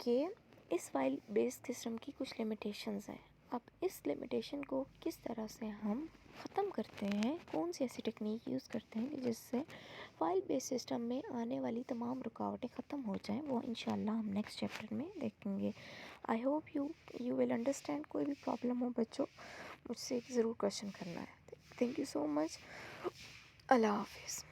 कि इस फाइल बेस्ड सिस्टम की कुछ लिमिटेशंस हैं। अब इस लिमिटेशन को किस तरह से हम ख़त्म करते हैं, कौन सी ऐसी टेक्निक यूज़ करते हैं कि जिससे फाइल बेस्ड सिस्टम में आने वाली तमाम रुकावटें ख़त्म हो जाएं, वो इंशाल्लाह हम नेक्स्ट चैप्टर में देखेंगे। I hope you will understand. कोई भी प्रॉब्लम हो बच्चों, मुझसे ज़रूर क्वेश्चन करना है। Thank you so much. अल्लाह हाफिज़।